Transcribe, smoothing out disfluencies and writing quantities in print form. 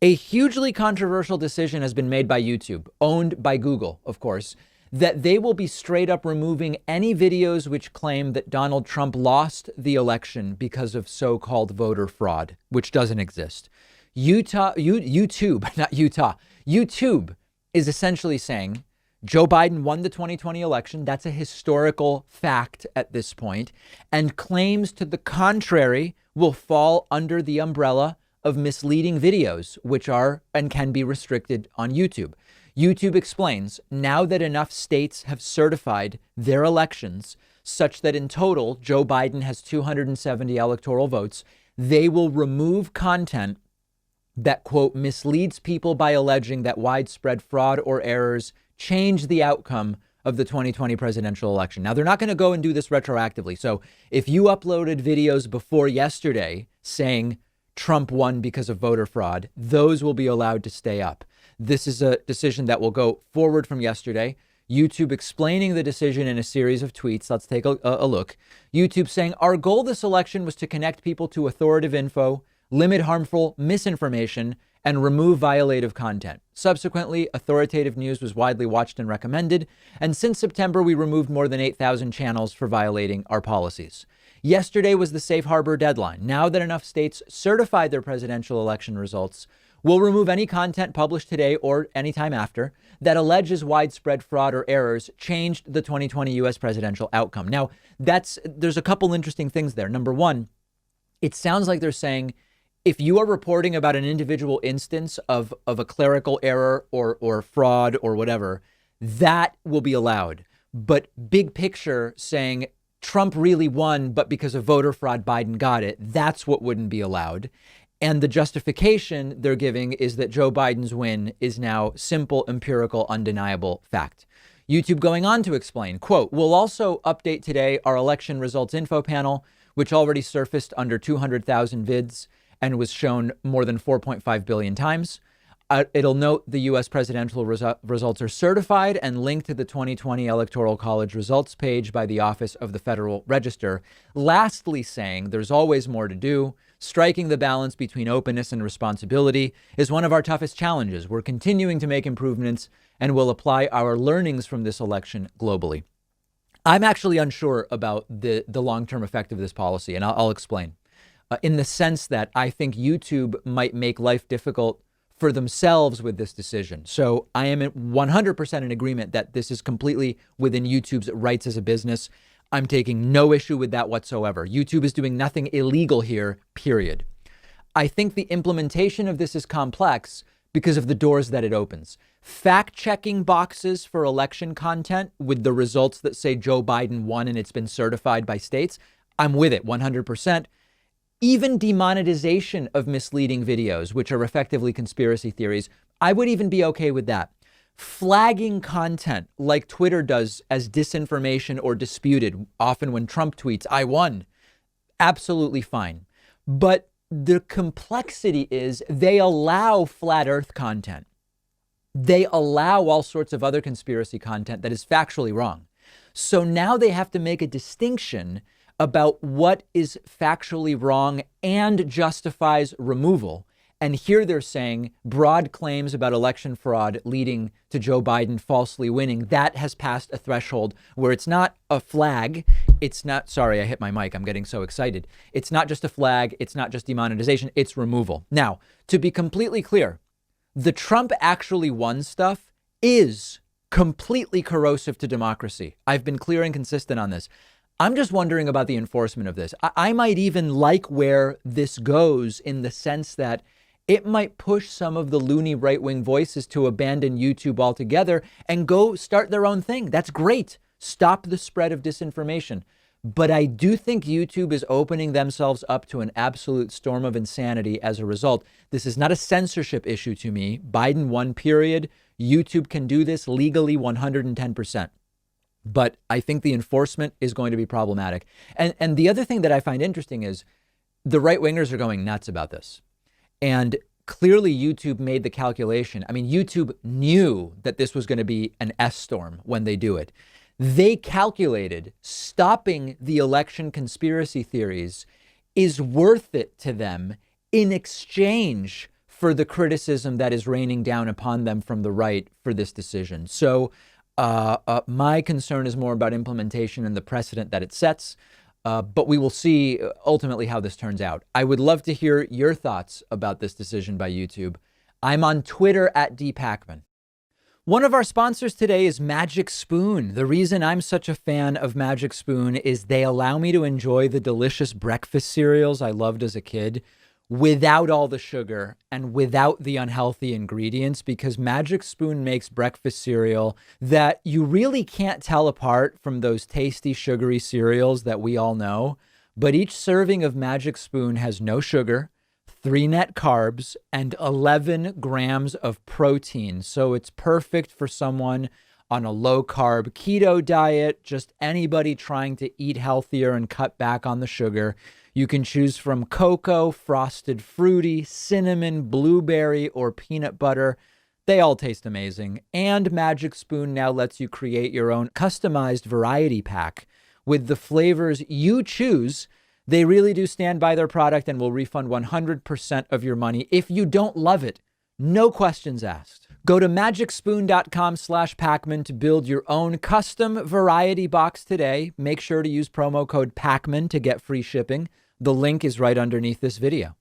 A hugely controversial decision has been made by YouTube, owned by Google, of course, that they will be straight up removing any videos which claim that Donald Trump lost the election because of so-called voter fraud, which doesn't exist. YouTube, not Utah, YouTube is essentially saying Joe Biden won the 2020 election. That's a historical fact at this point, and claims to the contrary will fall under the umbrella of misleading videos, which are and can be restricted on YouTube. YouTube explains now that enough states have certified their elections such that in total, Joe Biden has 270 electoral votes, they will remove content that, quote, misleads people by alleging that widespread fraud or errors change the outcome of the 2020 presidential election. Now, they're not going to go and do this retroactively. So if you uploaded videos before yesterday saying Trump won because of voter fraud, those will be allowed to stay up. This is a decision that will go forward from yesterday. YouTube explaining the decision in a series of tweets. Let's take a look. YouTube saying, our goal this election was to connect people to authoritative info, limit harmful misinformation, and remove violative content. Subsequently, authoritative news was widely watched and recommended. And since September, we removed more than 8,000 channels for violating our policies. Yesterday was the safe harbor deadline. Now that enough states certified their presidential election results, we'll remove any content published today or anytime after that alleges widespread fraud or errors changed the 2020 U.S. presidential outcome. Now, there's a couple interesting things there. Number one, it sounds like they're saying if you are reporting about an individual instance of a clerical error or fraud or whatever, that will be allowed. But big picture saying Trump really won, but because of voter fraud, Biden got it, that's what wouldn't be allowed. And the justification they're giving is that Joe Biden's win is now simple, empirical, undeniable fact. YouTube going on to explain, quote, we'll also update today our election results info panel, which already surfaced under 200,000 vids and was shown more than 4.5 billion times. It'll note the U.S. presidential results are certified and linked to the 2020 Electoral College results page by the Office of the Federal Register. Lastly, saying there's always more to do. Striking the balance between openness and responsibility is one of our toughest challenges. We're continuing to make improvements and will apply our learnings from this election globally. I'm actually unsure about the long-term effect of this policy, and I'll explain. In the sense that I think YouTube might make life difficult for themselves with this decision. So I am 100% in agreement that this is completely within YouTube's rights as a business. I'm taking no issue with that whatsoever. YouTube is doing nothing illegal here, period. I think the implementation of this is complex because of the doors that it opens. Fact-checking boxes for election content with the results that say Joe Biden won and it's been certified by states, I'm with it 100%. Even demonetization of misleading videos, which are effectively conspiracy theories, I would even be okay with that. Flagging content like Twitter does as disinformation or disputed, often when Trump tweets, I won, absolutely fine. But the complexity is they allow flat earth content. They allow all sorts of other conspiracy content that is factually wrong. So now they have to make a distinction about what is factually wrong and justifies removal. And here they're saying broad claims about election fraud leading to Joe Biden falsely winning. That has passed a threshold where it's not a flag. It's not, sorry, I hit my mic. I'm getting so excited. It's not just a flag. It's not just demonetization. It's removal. Now, to be completely clear, the Trump actually won stuff is completely corrosive to democracy. I've been clear and consistent on this. I'm just wondering about the enforcement of this. I might even like where this goes in the sense that it might push some of the loony right-wing voices to abandon YouTube altogether and go start their own thing. That's great. Stop the spread of disinformation. But I do think YouTube is opening themselves up to an absolute storm of insanity as a result. This is not a censorship issue to me. Biden won, period. YouTube can do this legally 110%. But I think the enforcement is going to be problematic. And the other thing that I find interesting is the right wingers are going nuts about this. And clearly YouTube made the calculation. I mean, YouTube knew that this was going to be an S storm when they do it. They calculated stopping the election conspiracy theories is worth it to them in exchange for the criticism that is raining down upon them from the right for this decision. So my concern is more about implementation and the precedent that it sets. But we will see ultimately how this turns out. I would love to hear your thoughts about this decision by YouTube. I'm on Twitter at @dpakman. One of our sponsors today is Magic Spoon. The reason I'm such a fan of Magic Spoon is they allow me to enjoy the delicious breakfast cereals I loved as a kid without all the sugar and without the unhealthy ingredients, because Magic Spoon makes breakfast cereal that you really can't tell apart from those tasty sugary cereals that we all know. But each serving of Magic Spoon has no sugar, 3 net carbs, and 11 grams of protein. So it's perfect for someone on a low carb keto diet, just anybody trying to eat healthier and cut back on the sugar. You can choose from cocoa, frosted fruity, cinnamon, blueberry, or peanut butter. They all taste amazing. And Magic Spoon now lets you create your own customized variety pack with the flavors you choose. They really do stand by their product and will refund 100% of your money if you don't love it. No questions asked. Go to magicspoon.com/Pakman to build your own custom variety box today. Make sure to use promo code Pakman to get free shipping. The link is right underneath this video.